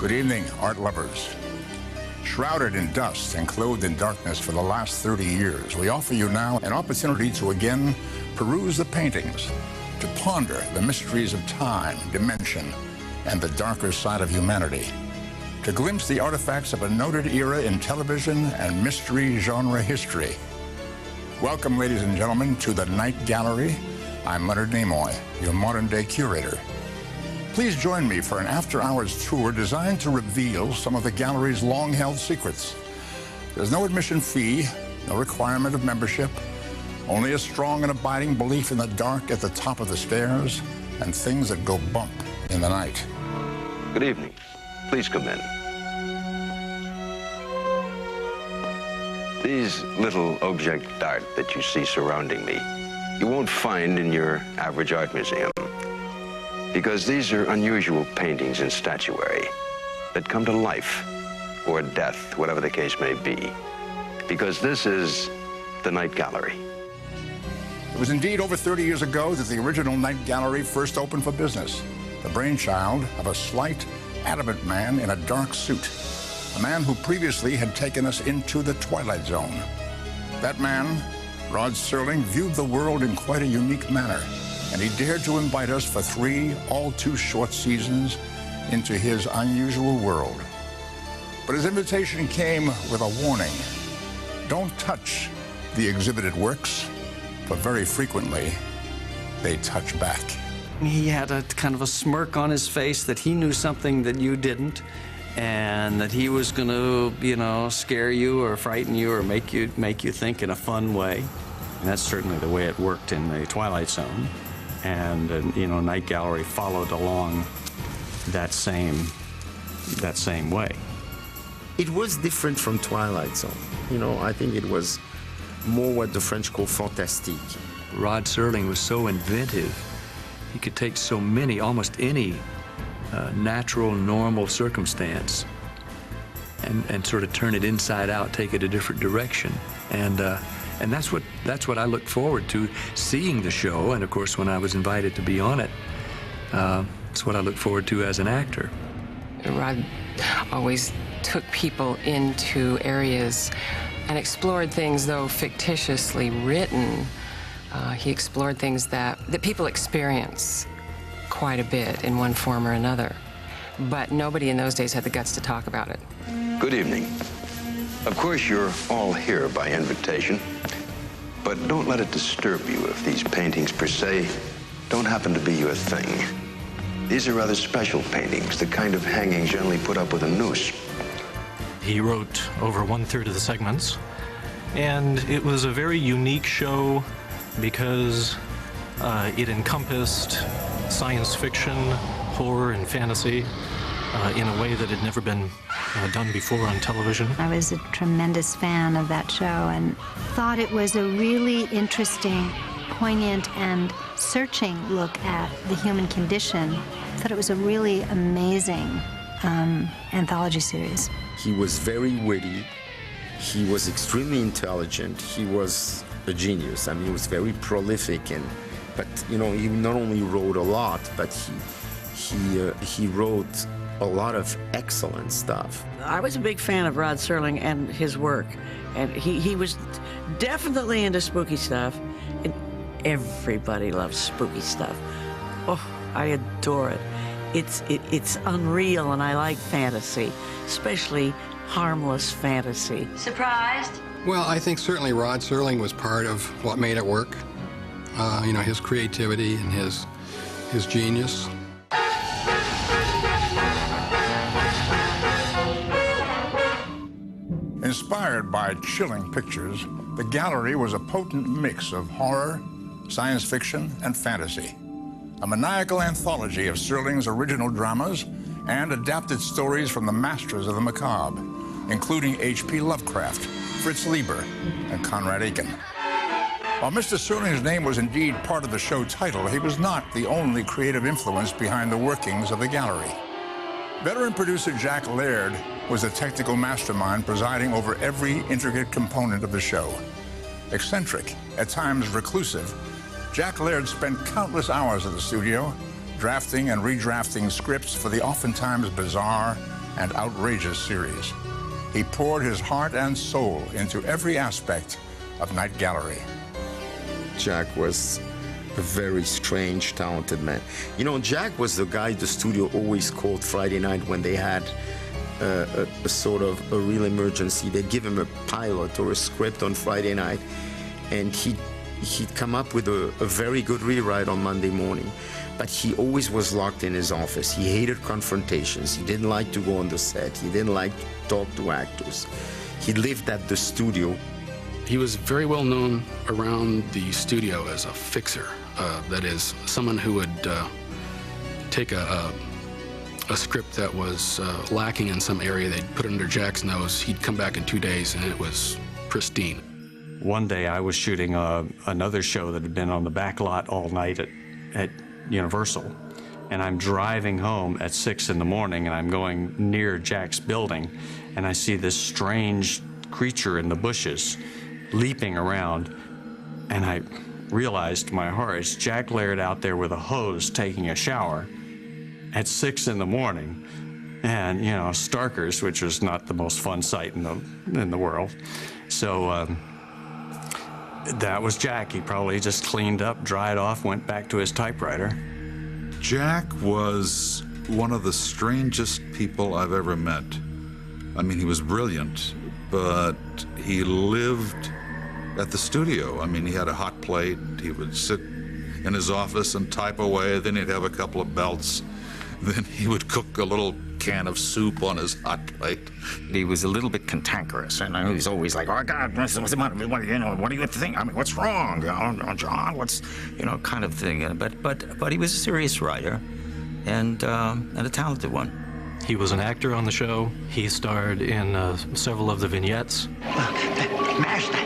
Good evening, art lovers. Shrouded in dust and clothed in darkness for the last 30 years, we offer you now an opportunity to again peruse the paintings, to ponder the mysteries of time, dimension, and the darker side of humanity, to glimpse the artifacts of a noted era in television and mystery genre history. Welcome, ladies and gentlemen, to the Night Gallery. I'm Leonard Nimoy, your modern-day curator. Please join me for an after-hours tour designed to reveal some of the gallery's long-held secrets. There's no admission fee, no requirement of membership, only a strong and abiding belief in the dark at the top of the stairs and things that go bump in the night. Good evening. Please come in. These little objects d'art that you see surrounding me, you won't find in your average art museum, because these are unusual paintings and statuary that come to life or death, whatever the case may be, because this is the Night Gallery. It was indeed over 30 years ago that the original Night Gallery first opened for business, the brainchild of a slight, adamant man in a dark suit, a man who previously had taken us into the Twilight Zone. That man, Rod Serling, viewed the world in quite a unique manner, and he dared to invite us for 3 all-too-short seasons into his unusual world. But his invitation came with a warning. Don't touch the exhibited works, for very frequently, they touch back. He had a kind of a smirk on his face that he knew something that you didn't, and that he was going to, scare you or frighten you or make you think in a fun way. And that's certainly the way it worked in the Twilight Zone. And, Night Gallery followed along that same way. It was different from Twilight Zone. I think it was more what the French call fantastique. Rod Serling was so inventive. He could take so many, almost any natural, normal circumstance and sort of turn it inside out, take it a different direction. And that's what I look forward to, seeing the show. And of course, when I was invited to be on it, it's what I look forward to as an actor. Rod always took people into areas and explored things, though fictitiously written. He explored things that people experience quite a bit in one form or another. But nobody in those days had the guts to talk about it. Good evening. Of course, you're all here by invitation, but don't let it disturb you if these paintings per se don't happen to be your thing. These are rather special paintings, the kind of hanging generally put up with a noose. He wrote over 1/3 of the segments, and it was a very unique show because it encompassed science fiction, horror, and fantasy in a way that had never been done before on television. I was a tremendous fan of that show and thought it was a really interesting, poignant, and searching look at the human condition. I thought it was a really amazing anthology series. He was very witty. He was extremely intelligent. He was a genius. I mean, he was very prolific, but he not only wrote a lot, but he wrote a lot of excellent stuff. I was a big fan of Rod Serling and his work, and he was definitely into spooky stuff, and everybody loves spooky stuff. Oh, I adore it. It's unreal, and I like fantasy, especially harmless fantasy. Surprised? Well, I think certainly Rod Serling was part of what made it work. His creativity and his genius. Inspired by chilling pictures, the gallery was a potent mix of horror, science fiction, and fantasy. A maniacal anthology of Serling's original dramas and adapted stories from the masters of the macabre, including H.P. Lovecraft, Fritz Leiber, and Conrad Aiken. While Mr. Serling's name was indeed part of the show title, he was not the only creative influence behind the workings of the gallery. Veteran producer Jack Laird was the technical mastermind presiding over every intricate component of the show. Eccentric, at times reclusive, Jack Laird spent countless hours at the studio, drafting and redrafting scripts for the oftentimes bizarre and outrageous series. He poured his heart and soul into every aspect of Night Gallery. Jack was a very strange, talented man. You know, Jack was the guy the studio always called Friday night when they had a sort of a real emergency. They'd give him a pilot or a script on Friday night, and he'd come up with a very good rewrite on Monday morning. But he always was locked in his office. He hated confrontations. He didn't like to go on the set. He didn't like to talk to actors. He lived at the studio. He was very well known around the studio as a fixer. That is, someone who would take a script that was lacking in some area, they'd put it under Jack's nose, he'd come back in 2 days, and it was pristine. One day I was shooting another show that had been on the back lot all night at Universal, and I'm driving home at 6 in the morning, and I'm going near Jack's building, and I see this strange creature in the bushes leaping around, and I realized to my horror, it's Jack Laird out there with a hose taking a shower at 6 in the morning, and, you know, Starkers, which was not the most fun sight in the world. So that was Jack. He probably just cleaned up, dried off, went back to his typewriter. Jack was one of the strangest people I've ever met. I mean, he was brilliant, but he lived at the studio. I mean, he had a hot plate. He would sit in his office and type away. Then he'd have a couple of belts. Then he would cook a little can of soup on his hot plate. He was a little bit cantankerous, and he was always like, "Oh God, what's the matter? What do you think? I mean, what's wrong? Oh, John, what's kind of thing." But he was a serious writer, and a talented one. He was an actor on the show. He starred in several of the vignettes. Master,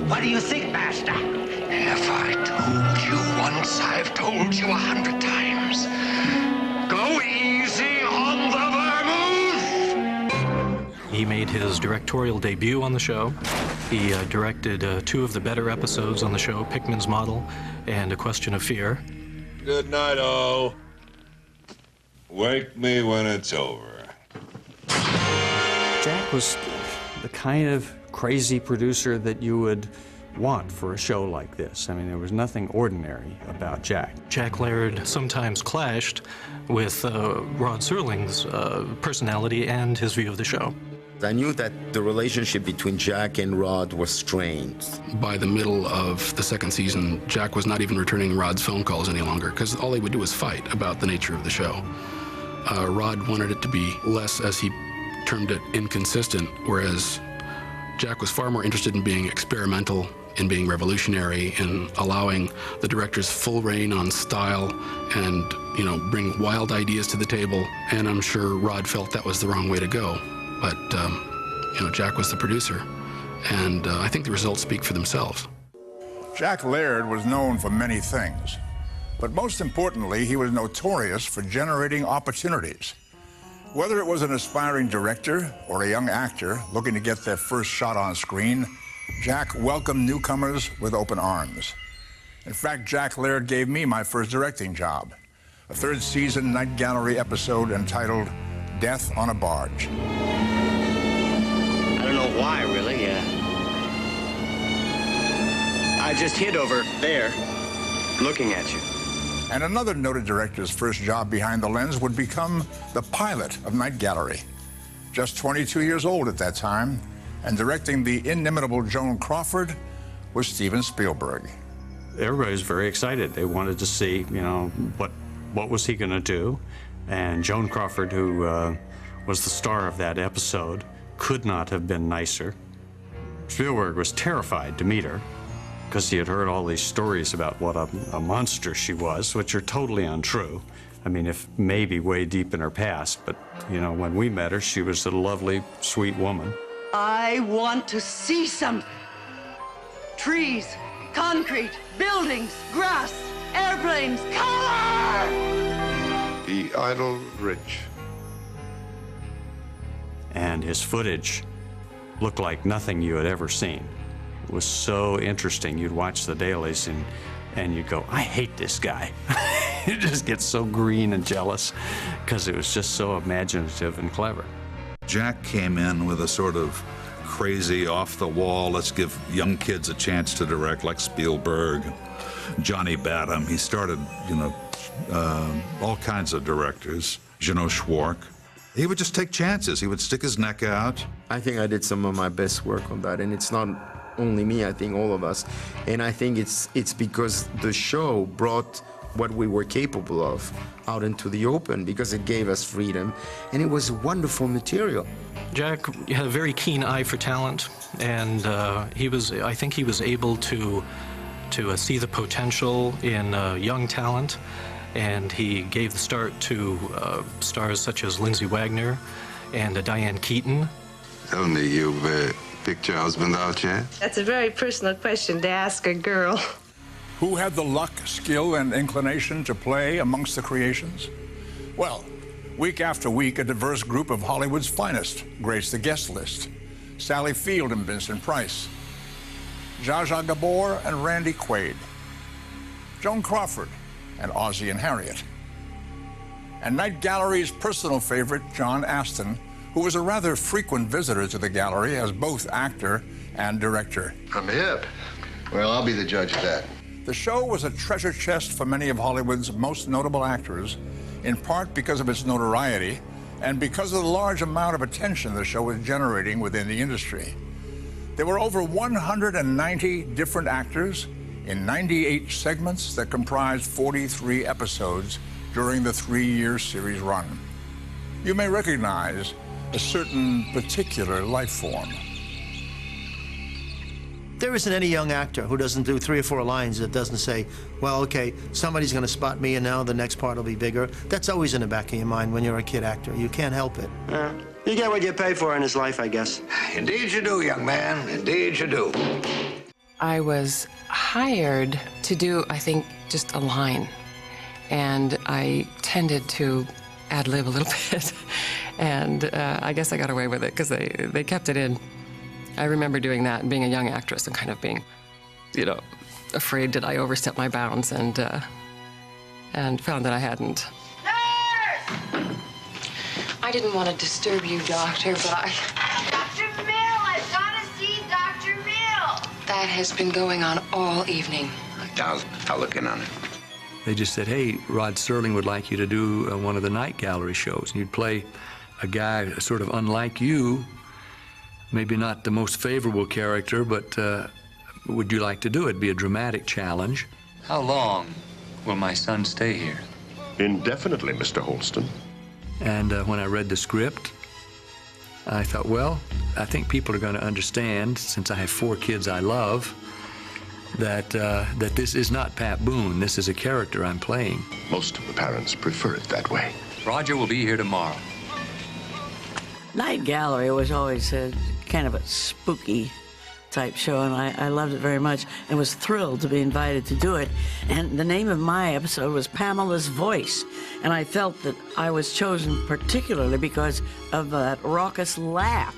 what do you think, Master? If I told you once, I've told you 100 times. Go easy on the vermouth! He made his directorial debut on the show. He directed 2 of the better episodes on the show, Pickman's Model and A Question of Fear. Good night, all. Wake me when it's over. Jack was the kind of crazy producer that you would want for a show like this. I mean, there was nothing ordinary about Jack. Jack Laird sometimes clashed with Rod Serling's personality and his view of the show. I knew that the relationship between Jack and Rod was strained. By the middle of the second season, Jack was not even returning Rod's phone calls any longer, because all they would do was fight about the nature of the show. Rod wanted it to be less, as he termed it, inconsistent, whereas Jack was far more interested in being experimental, in being revolutionary, in allowing the directors full reign on style and, bring wild ideas to the table. And I'm sure Rod felt that was the wrong way to go. But, Jack was the producer, and I think the results speak for themselves. Jack Laird was known for many things, but most importantly, he was notorious for generating opportunities. Whether it was an aspiring director or a young actor looking to get their first shot on screen, Jack welcomed newcomers with open arms. In fact, Jack Laird gave me my first directing job, a 3rd season Night Gallery episode entitled Death on a Barge. I don't know why, really. I just hid over there, looking at you. And another noted director's first job behind the lens would become the pilot of Night Gallery. Just 22 years old at that time, and directing the inimitable Joan Crawford was Steven Spielberg. Everybody was very excited. They wanted to see, what was he going to do? And Joan Crawford, who was the star of that episode, could not have been nicer. Spielberg was terrified to meet her because he had heard all these stories about what a monster she was, which are totally untrue. I mean, if maybe way deep in her past, but, when we met her, she was a lovely, sweet woman. I want to see something. Trees, concrete, buildings, grass, airplanes, color! The idle rich. And his footage looked like nothing you had ever seen. It was so interesting. You'd watch the dailies and you'd go, I hate this guy. You just get so green and jealous because it was just so imaginative and clever. Jack came in with a sort of crazy, off-the-wall, let's give young kids a chance to direct, like Spielberg, Johnny Badham. He started, all kinds of directors, Jeannot Schwark. He would just take chances. He would stick his neck out. I think I did some of my best work on that, and it's not only me, I think all of us. And I think it's because the show brought what we were capable of out into the open, because it gave us freedom, and it was wonderful material. Jack had a very keen eye for talent, and I think he was able to see the potential in young talent, and he gave the start to stars such as Lindsay Wagner and Diane Keaton. Tell me, you've picked your husband out yet? That's a very personal question to ask a girl. Who had the luck, skill, and inclination to play amongst the creations? Well, week after week, a diverse group of Hollywood's finest graced the guest list. Sally Field and Vincent Price, Zsa Zsa Gabor and Randy Quaid, Joan Crawford and Ozzie and Harriet, and Night Gallery's personal favorite, John Astin, who was a rather frequent visitor to the gallery as both actor and director. I'm hip. Well, I'll be the judge of that. The show was a treasure chest for many of Hollywood's most notable actors, in part because of its notoriety and because of the large amount of attention the show was generating within the industry. There were over 190 different actors in 98 segments that comprised 43 episodes during the 3-year series run. You may recognize a certain particular life form. There isn't any young actor who doesn't do 3 or 4 lines that doesn't say, well, okay, somebody's going to spot me and now the next part will be bigger. That's always in the back of your mind when you're a kid actor. You can't help it. You get what you pay for in this life, I guess. Indeed you do, young man. Indeed you do. I was hired to do, I think, just a line. And I tended to ad-lib a little bit. And I guess I got away with it because they kept it in. I remember doing that and being a young actress and kind of being, afraid did I overstep my bounds, and found that I hadn't. Nurse! I didn't want to disturb you, Doctor, but Dr. Mill! I've got to see Dr. Mill! that has been going on all evening. I'll look in on it. They just said, hey, Rod Serling would like you to do one of the Night Gallery shows. And you'd play a guy sort of unlike you, maybe not the most favorable character, but would you like to do it? Be a dramatic challenge. How long will my son stay here? Indefinitely, Mr. Holston. And when I read the script, I thought, well, I think people are going to understand, since I have 4 kids I love, that this is not Pat Boone. This is a character I'm playing. Most of the parents prefer it that way. Roger will be here tomorrow. Night Gallery was always kind of a spooky type show, and I loved it very much and was thrilled to be invited to do it. And the name of my episode was Pamela's Voice, and I felt that I was chosen particularly because of that raucous laugh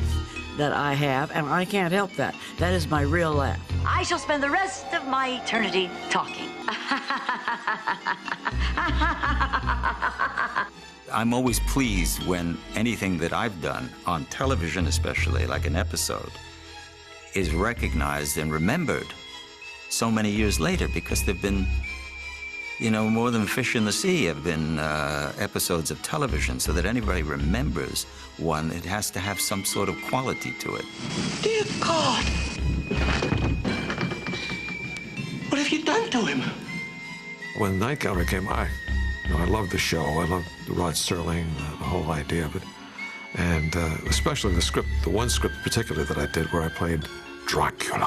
that I have, and I can't help that. That is my real laugh. I shall spend the rest of my eternity talking. I'm always pleased when anything that I've done, on television especially, like an episode, is recognized and remembered so many years later, because they've been, more than fish in the sea have been episodes of television, so that anybody remembers one, it has to have some sort of quality to it. Dear God! What have you done to him? When Night Gallery came, I loved the show. I loved Rod Serling, the whole idea of it. And especially the script, the one script particularly that I did where I played Dracula.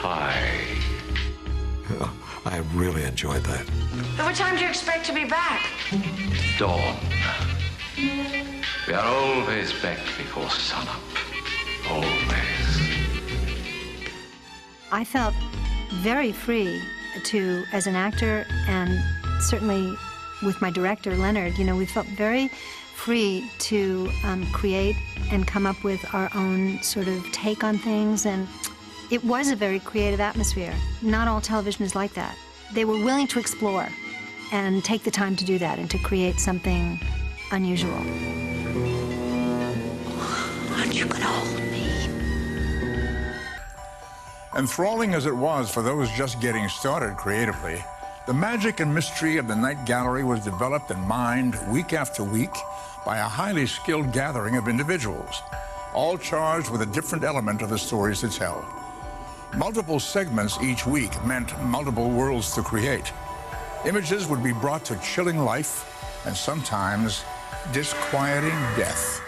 Hi. I really enjoyed that. So what time do you expect to be back? Dawn. We are always back before sunup. Always. I felt very free to, as an actor, and certainly with my director, Laird, we felt very free to create and come up with our own sort of take on things, and it was a very creative atmosphere. Not all television is like that. They were willing to explore and take the time to do that and to create something unusual. Aren't you gonna hold me? Enthralling as it was for those just getting started creatively, the magic and mystery of the Night Gallery was developed and mined week after week by a highly skilled gathering of individuals, all charged with a different element of the stories to tell. Multiple segments each week meant multiple worlds to create. Images would be brought to chilling life and sometimes disquieting death.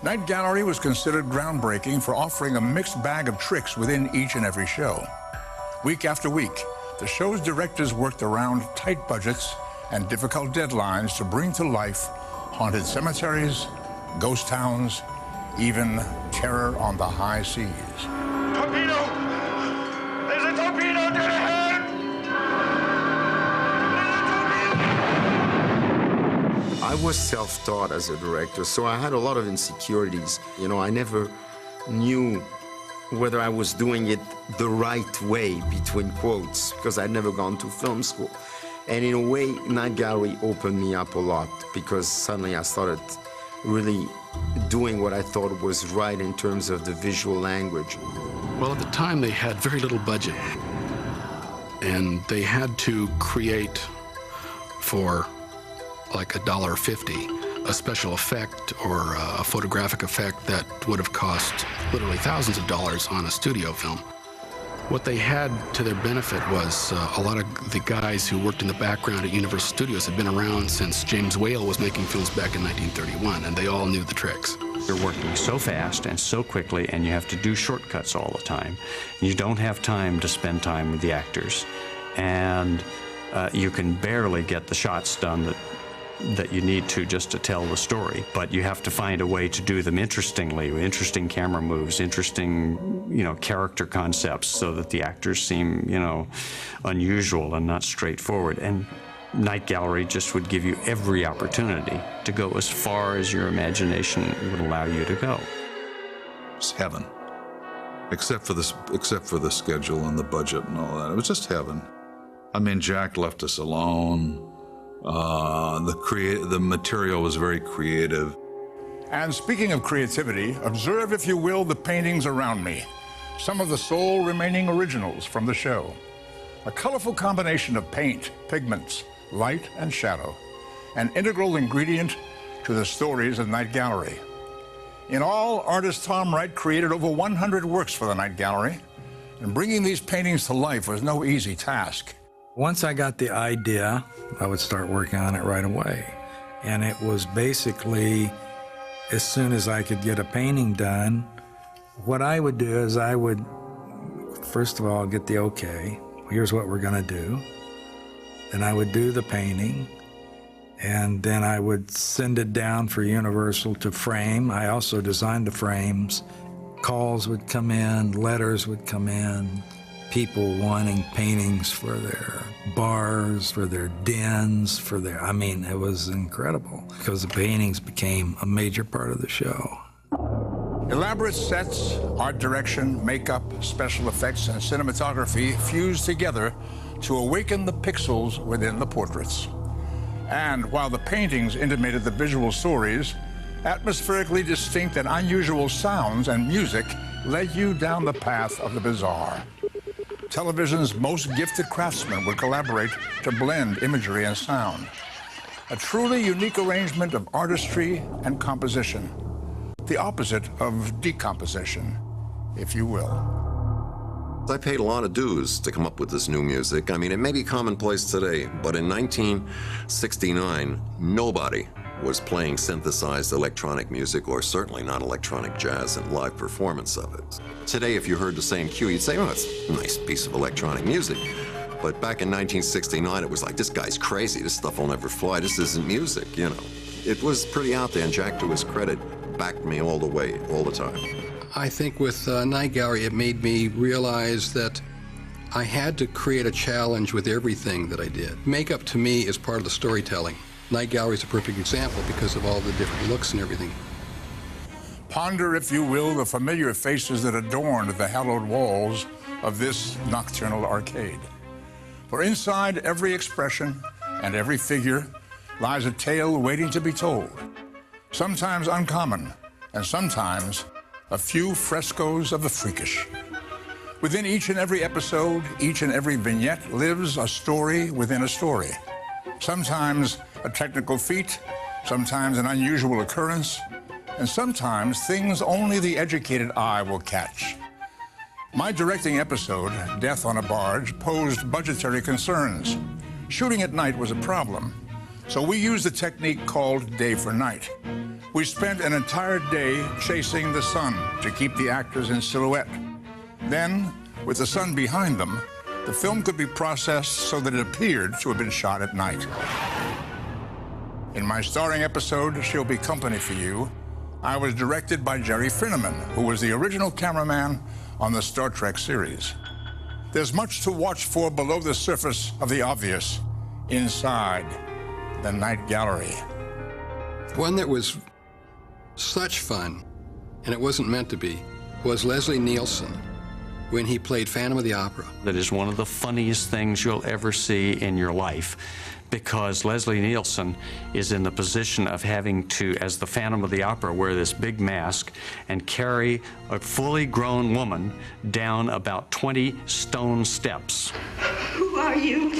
Night Gallery was considered groundbreaking for offering a mixed bag of tricks within each and every show. Week after week, the show's directors worked around tight budgets and difficult deadlines to bring to life haunted cemeteries, ghost towns, even terror on the high seas. Torpedo! There's a torpedo dead ahead! I was self-taught as a director, so I had a lot of insecurities. You know, I never knew whether I was doing it the right way, between quotes, because I'd never gone to film school. And in a way, Night Gallery opened me up a lot, because suddenly I started really doing what I thought was right in terms of the visual language. Well, at the time, they had very little budget, and they had to create for like $1.50 a special effect or a photographic effect that would have cost literally thousands of dollars on a studio film. What they had to their benefit was a lot of the guys who worked in the background at Universal Studios had been around since James Whale was making films back in 1931, and they all knew the tricks. You're working so fast and so quickly, and you have to do shortcuts all the time. You don't have time to spend time with the actors, and you can barely get the shots done that you need to just to tell the story, but you have to find a way to do them interestingly, with interesting camera moves, interesting, character concepts, so that the actors seem, unusual and not straightforward. And Night Gallery just would give you every opportunity to go as far as your imagination would allow you to go. It's heaven, except for the schedule and the budget and all that. It was just heaven. I mean, Jack left us alone. The material was very creative. And speaking of creativity, observe, if you will, the paintings around me. Some of the sole remaining originals from the show. A colorful combination of paint, pigments, light, and shadow. An integral ingredient to the stories of Night Gallery. In all, artist Tom Wright created over 100 works for the Night Gallery, and bringing these paintings to life was no easy task. Once I got the idea, I would start working on it right away. And it was basically, as soon as I could get a painting done, what I would do is I would, first of all, get the okay. Here's what we're gonna do. Then I would do the painting, and then I would send it down for Universal to frame. I also designed the frames. Calls would come in, letters would come in. People wanting paintings for their bars, for their dens, it was incredible, because the paintings became a major part of the show. Elaborate sets, art direction, makeup, special effects, and cinematography fused together to awaken the pixels within the portraits. And while the paintings intimated the visual stories, atmospherically distinct and unusual sounds and music led you down the path of the bizarre. Television's most gifted craftsmen would collaborate to blend imagery and sound. A truly unique arrangement of artistry and composition. The opposite of decomposition, if you will. I paid a lot of dues to come up with this new music. I mean, it may be commonplace today, but in 1969, nobody was playing synthesized electronic music, or certainly not electronic jazz and live performance of it. Today, if you heard the same cue, you'd say, oh, it's a nice piece of electronic music. But back in 1969, it was like, this guy's crazy, this stuff will never fly, this isn't music, It was pretty out there, and Jack, to his credit, backed me all the way, all the time. I think with Night Gallery, it made me realize that I had to create a challenge with everything that I did. Makeup, to me, is part of the storytelling. Night Gallery is a perfect example because of all the different looks and everything. Ponder, if you will, the familiar faces that adorned the hallowed walls of this nocturnal arcade. For inside every expression and every figure lies a tale waiting to be told, sometimes uncommon, and sometimes a few frescoes of the freakish. Within each and every episode, each and every vignette lives a story within a story. Sometimes a technical feat, sometimes an unusual occurrence, and sometimes things only the educated eye will catch. My directing episode, Death on a Barge, posed budgetary concerns. Shooting at night was a problem, so we used a technique called day for night. We spent an entire day chasing the sun to keep the actors in silhouette. Then, with the sun behind them, the film could be processed so that it appeared to have been shot at night. In my starring episode, She'll Be Company for You, I was directed by Jerry Finneman, who was the original cameraman on the Star Trek series. There's much to watch for below the surface of the obvious, inside the night gallery. One that was such fun, and it wasn't meant to be, was Leslie Nielsen when he played Phantom of the Opera. That is one of the funniest things you'll ever see in your life, because Leslie Nielsen is in the position of having to, as the Phantom of the Opera, wear this big mask and carry a fully grown woman down about 20 stone steps. Who are you?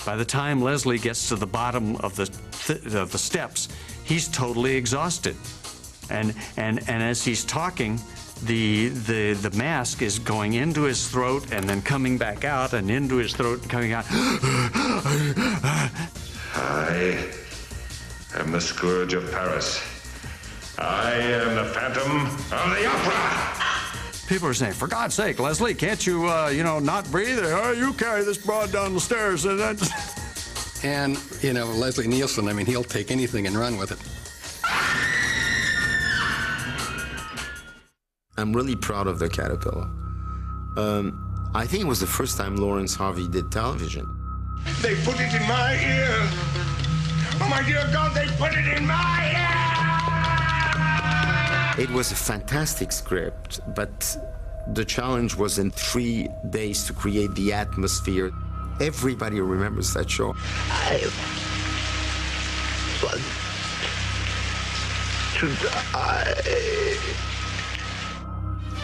By the time Leslie gets to the bottom of the steps, he's totally exhausted. And as he's talking, the mask is going into his throat and then coming back out and into his throat and coming out. I am the Scourge of Paris. I am the Phantom of the Opera. People are saying, for God's sake, Leslie, can't you, not breathe? Oh, you carry this broad down the stairs. And, Leslie Nielsen, he'll take anything and run with it. I'm really proud of the Caterpillar. I think it was the first time Lawrence Harvey did television. They put it in my ear. Oh, my dear God, they put it in my ear! It was a fantastic script, but the challenge was in 3 days to create the atmosphere. Everybody remembers that show. I want to die.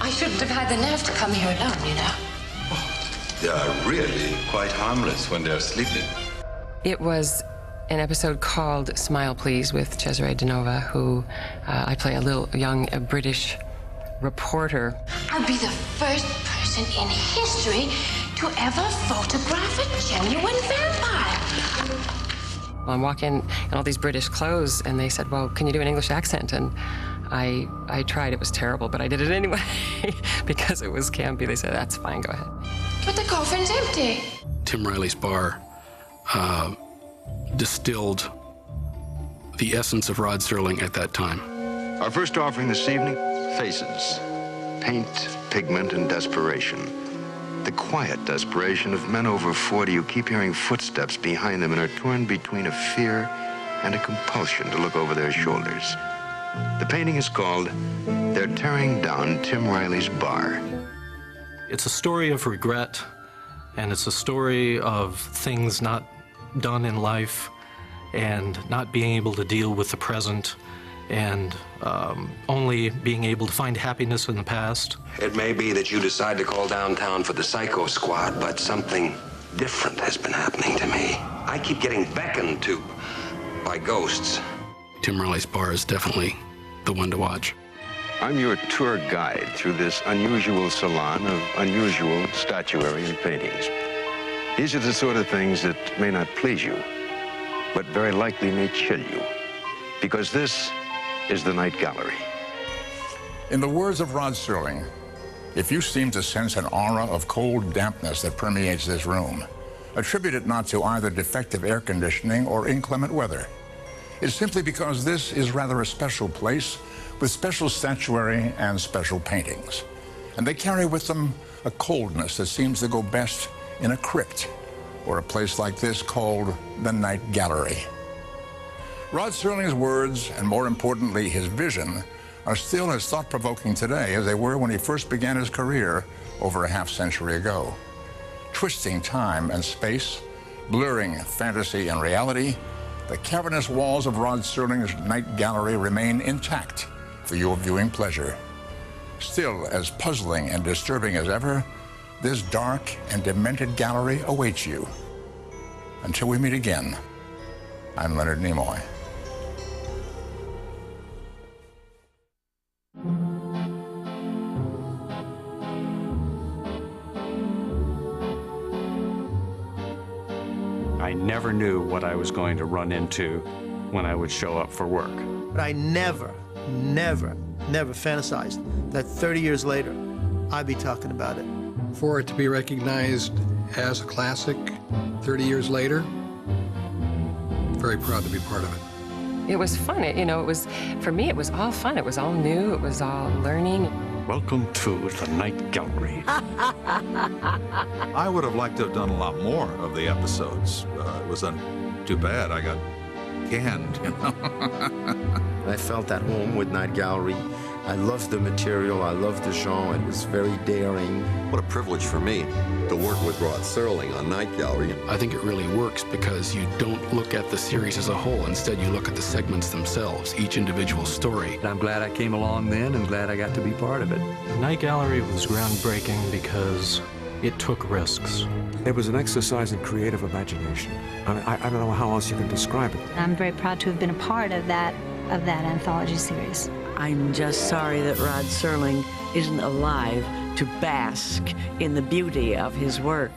I shouldn't have had the nerve to come here alone, you know. They are really quite harmless when they're sleeping. It was an episode called Smile Please with Cesare Denova, who I play a little young British reporter. I'll be the first person in history to ever photograph a genuine vampire. I'm walking in all these British clothes, and they said, well, can you do an English accent? And I tried. It was terrible, but I did it anyway because it was campy. They said, that's fine, go ahead. But the coffin's empty. Tim Riley's bar distilled the essence of Rod Serling at that time. Our first offering this evening, faces. Paint, pigment, and desperation. The quiet desperation of men over 40 who keep hearing footsteps behind them and are torn between a fear and a compulsion to look over their shoulders. The painting is called They're Tearing Down Tim Riley's Bar. It's a story of regret, and it's a story of things not done in life and not being able to deal with the present and only being able to find happiness in the past. It may be that you decide to call downtown for the Psycho Squad, but something different has been happening to me. I keep getting beckoned to by ghosts. Tim Riley's Bar is definitely the one to watch. I'm your tour guide through this unusual salon of unusual statuary and paintings. These are the sort of things that may not please you, but very likely may chill you, because this is the Night Gallery. In the words of Rod Serling, if you seem to sense an aura of cold dampness that permeates this room, attribute it not to either defective air conditioning or inclement weather. It's simply because this is rather a special place with special statuary and special paintings. And they carry with them a coldness that seems to go best in a crypt or a place like this called the Night Gallery. Rod Serling's words, and more importantly his vision, are still as thought-provoking today as they were when he first began his career over a half-century ago. Twisting time and space, blurring fantasy and reality, the cavernous walls of Rod Serling's Night Gallery remain intact for your viewing pleasure. Still as puzzling and disturbing as ever, this dark and demented gallery awaits you. Until we meet again, I'm Leonard Nimoy. I never knew what I was going to run into when I would show up for work. But I never fantasized that 30 years later, I'd be talking about it. For it to be recognized as a classic 30 years later, very proud to be part of it. It was fun. For me, it was all fun. It was all new. It was all learning. Welcome to the Night Gallery. I would have liked to have done a lot more of the episodes. It was too bad I got canned, you know. I felt at home with Night Gallery. I loved the material, I loved the genre, it was very daring. What a privilege for me to work with Rod Serling on Night Gallery. I think it really works because you don't look at the series as a whole. Instead, you look at the segments themselves, each individual story. I'm glad I came along then and glad I got to be part of it. Night Gallery was groundbreaking because it took risks. It was an exercise in creative imagination. I mean, I don't know how else you can describe it. I'm very proud to have been a part of that anthology series. I'm just sorry that Rod Serling isn't alive to bask in the beauty of his work.